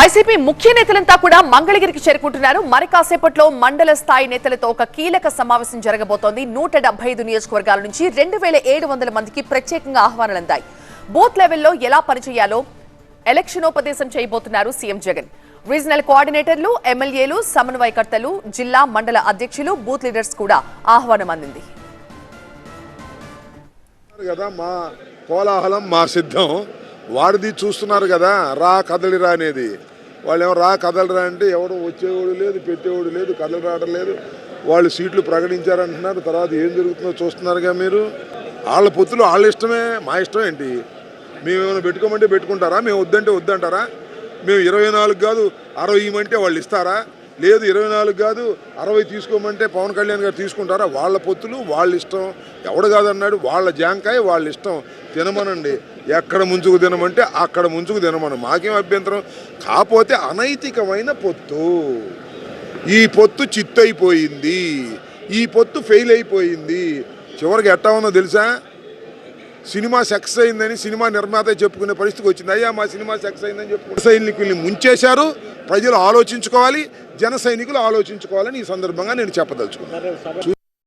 YCP ముఖ్య నేతలంతా కూడా మంగళగిరికి చేరుకుంటున్నారు. మరి కాసేపట్లో మండల స్థాయి నేతలతో ఒక కీలక సమావేశం జరగబోతోంది. 175 నియోజకవర్గాల నుంచి 2700 మందికి ప్రత్యేకంగా ఆహ్వానాలు అందాయి. బూత్ లెవెల్లో ఎలా పనిచేయాలో ఎలక్షనోపదేశం చేయబోతున్నారు సీఎం జగన్. రీజనల్ కోఆర్డినేటర్లు, ఎమ్మెల్యేలు, సమన్వయకర్తలు, జిల్లా మండల అధ్యక్షులు, బూత్ లీడర్స్ కూడా ఆహ్వానం అందింది. మా కోలాహలం మా సిద్ధం వాడిది చూస్తున్నారు కదా, రా కదలిరా అనేది. వాళ్ళు ఏమో రా కదలరా అంటే ఎవరు వచ్చేవాడు లేదు, పెట్టేవాడు లేదు, కదలి రావడం లేదు. వాళ్ళు సీట్లు ప్రకటించారంటున్నారు, తర్వాత ఏం జరుగుతుందో చూస్తున్నారుగా మీరు. వాళ్ళ పొత్తులు వాళ్ళ ఇష్టమే, మా ఇష్టం ఏంటి? మేము ఏమైనా పెట్టుకోమంటే పెట్టుకుంటారా, మేము వద్దంటే వద్దంటారా? మేము 24 కాదు 60 ఇవ్వమంటే వాళ్ళు ఇస్తారా? లేదు 24 కాదు 60 తీసుకోమంటే పవన్ కళ్యాణ్ గారు తీసుకుంటారా? వాళ్ళ పొత్తులు వాళ్ళ ఇష్టం. ఎవడు కాదన్నాడు? వాళ్ళ జాంకాయ వాళ్ళ ఇష్టం, తినమనండి. ఎక్కడ ముంచుకు తినమంటే అక్కడ ముంచుకు తినమను, మాకేం అభ్యంతరం. కాకపోతే అనైతికమైన పొత్తు, ఈ పొత్తు చిత్తు అయిపోయింది, ఈ పొత్తు ఫెయిల్ అయిపోయింది. చివరికి ఎట్టా ఉన్నో తెలుసా? సినిమా సక్సెస్ అయిందని సినిమా నిర్మాత చెప్పుకునే పరిస్థితికి వచ్చింది. అయ్యా మా సినిమా సక్సెస్ అయిందని చెప్పుకుని సైనికుల్ని ముంచేశారు. ప్రజలు ఆలోచించుకోవాలి, జన సైనికులు ఆలోచించుకోవాలని ఈ సందర్భంగా నేను చెప్పదలుచుకున్నాను.